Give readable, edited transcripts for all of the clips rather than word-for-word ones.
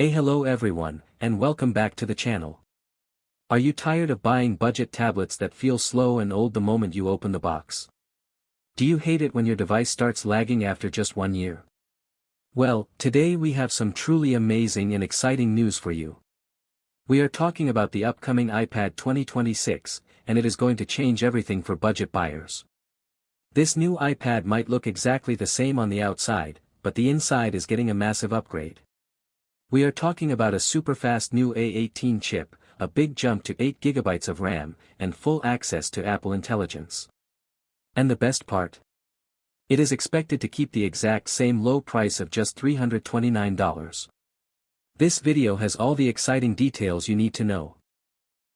Hello everyone, and welcome back to the channel. Are you tired of buying budget tablets that feel slow and old the moment you open the box? Do you hate it when your device starts lagging after just 1 year? Well, today we have some truly amazing and exciting news for you. We are talking about the upcoming iPad 2026, and it is going to change everything for budget buyers. This new iPad might look exactly the same on the outside, but the inside is getting a massive upgrade. We are talking about a super-fast new A18 chip, a big jump to 8GB of RAM, and full access to Apple Intelligence. And the best part? It is expected to keep the exact same low price of just $329. This video has all the exciting details you need to know.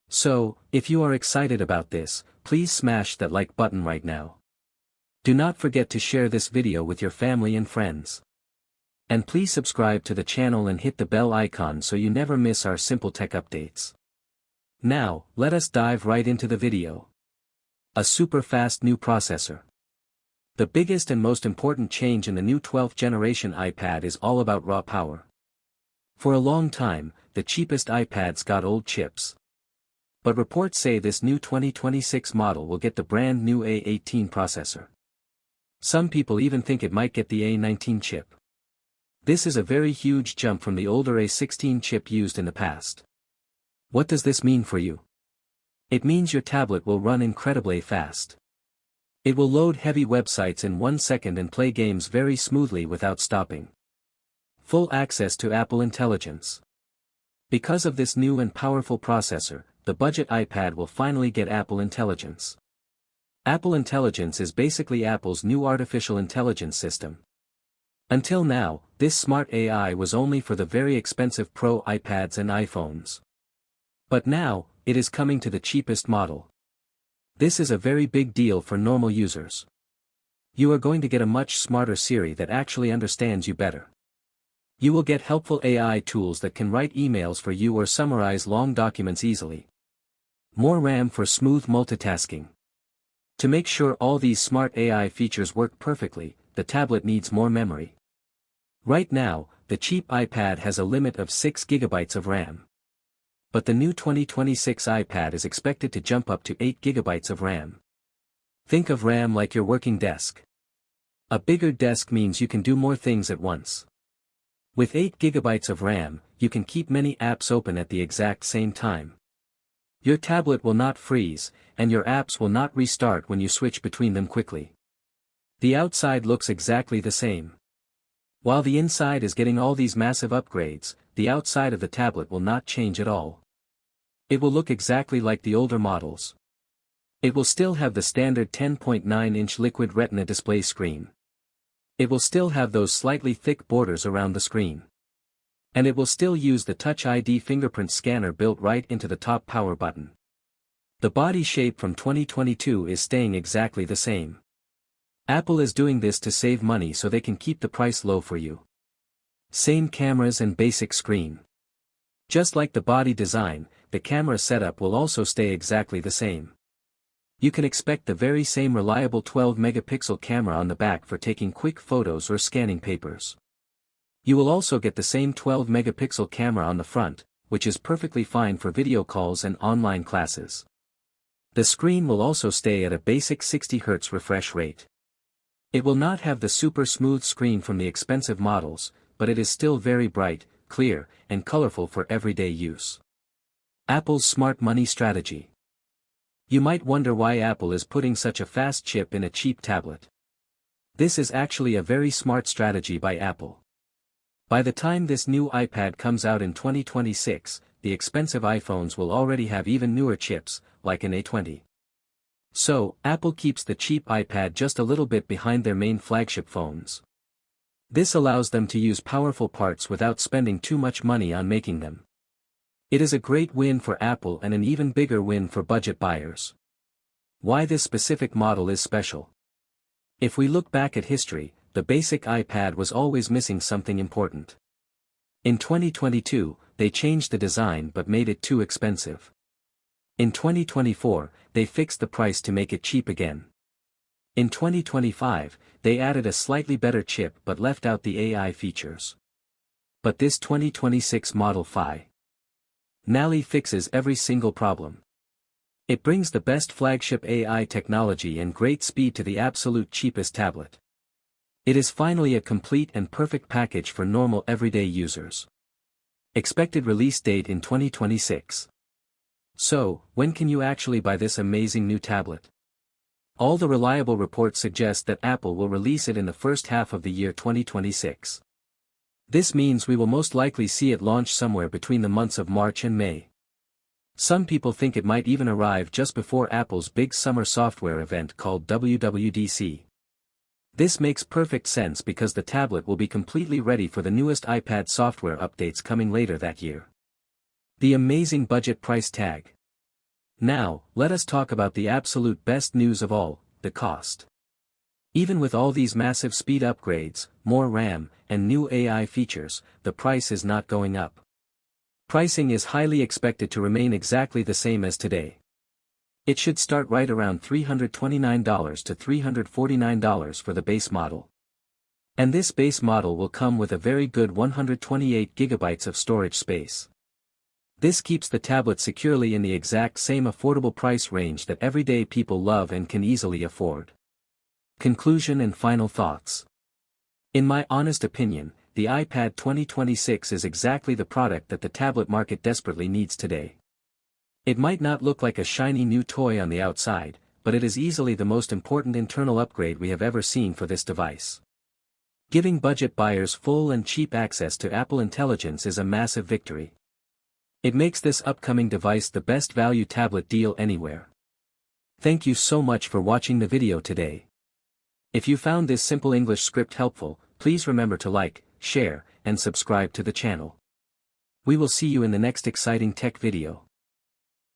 So, if you are excited about this, please smash that like button right now. Do not forget to share this video with your family and friends. And please subscribe to the channel and hit the bell icon so you never miss our simple tech updates. Now, let us dive right into the video. A super fast new processor. The biggest and most important change in the new 12th generation iPad is all about raw power. For a long time, the cheapest iPads got old chips. But reports say this new 2026 model will get the brand new A18 processor. Some people even think it might get the A19 chip. This is a very huge jump from the older A16 chip used in the past. What does this mean for you? It means your tablet will run incredibly fast. It will load heavy websites in 1 second and play games very smoothly without stopping. Full access to Apple Intelligence. Because of this new and powerful processor, the budget iPad will finally get Apple Intelligence. Apple Intelligence is basically Apple's new artificial intelligence system. Until now, this smart AI was only for the very expensive Pro iPads and iPhones. But now, it is coming to the cheapest model. This is a very big deal for normal users. You are going to get a much smarter Siri that actually understands you better. You will get helpful AI tools that can write emails for you or summarize long documents easily. More RAM for smooth multitasking. To make sure all these smart AI features work perfectly, the tablet needs more memory. Right now, the cheap iPad has a limit of 6GB of RAM. But the new 2026 iPad is expected to jump up to 8GB of RAM. Think of RAM like your working desk. A bigger desk means you can do more things at once. With 8GB of RAM, you can keep many apps open at the exact same time. Your tablet will not freeze, and your apps will not restart when you switch between them quickly. The outside looks exactly the same. While the inside is getting all these massive upgrades, the outside of the tablet will not change at all. It will look exactly like the older models. It will still have the standard 10.9-inch Liquid Retina display screen. It will still have those slightly thick borders around the screen. And it will still use the Touch ID fingerprint scanner built right into the top power button. The body shape from 2022 is staying exactly the same. Apple is doing this to save money so they can keep the price low for you. Same cameras and basic screen. Just like the body design, the camera setup will also stay exactly the same. You can expect the very same reliable 12-megapixel camera on the back for taking quick photos or scanning papers. You will also get the same 12-megapixel camera on the front, which is perfectly fine for video calls and online classes. The screen will also stay at a basic 60Hz refresh rate. It will not have the super smooth screen from the expensive models, but it is still very bright, clear, and colorful for everyday use. Apple's smart money strategy. You might wonder why Apple is putting such a fast chip in a cheap tablet. This is actually a very smart strategy by Apple. By the time this new iPad comes out in 2026, the expensive iPhones will already have even newer chips, like an A20. So, Apple keeps the cheap iPad just a little bit behind their main flagship phones. This allows them to use powerful parts without spending too much money on making them. It is a great win for Apple and an even bigger win for budget buyers. Why this specific model is special? If we look back at history, the basic iPad was always missing something important. In 2022, they changed the design but made it too expensive. In 2024, they fixed the price to make it cheap again. In 2025, they added a slightly better chip but left out the AI features. But this 2026 Model Finale fixes every single problem. It brings the best flagship AI technology and great speed to the absolute cheapest tablet. It is finally a complete and perfect package for normal everyday users. Expected release date in 2026. So, when can you actually buy this amazing new tablet? All the reliable reports suggest that Apple will release it in the first half of the year 2026. This means we will most likely see it launch somewhere between the months of March and May. Some people think it might even arrive just before Apple's big summer software event called WWDC. This makes perfect sense because the tablet will be completely ready for the newest iPad software updates coming later that year. The amazing budget price tag. Now, let us talk about the absolute best news of all, the cost. Even with all these massive speed upgrades, more RAM, and new AI features, the price is not going up. Pricing is highly expected to remain exactly the same as today. It should start right around $329 to $349 for the base model. And this base model will come with a very good 128 GB of storage space. This keeps the tablet securely in the exact same affordable price range that everyday people love and can easily afford. Conclusion and final thoughts. In my honest opinion, the iPad 2026 is exactly the product that the tablet market desperately needs today. It might not look like a shiny new toy on the outside, but it is easily the most important internal upgrade we have ever seen for this device. Giving budget buyers full and cheap access to Apple Intelligence is a massive victory. It makes this upcoming device the best value tablet deal anywhere. Thank you so much for watching the video today. If you found this simple English script helpful, please remember to like, share, and subscribe to the channel. We will see you in the next exciting tech video.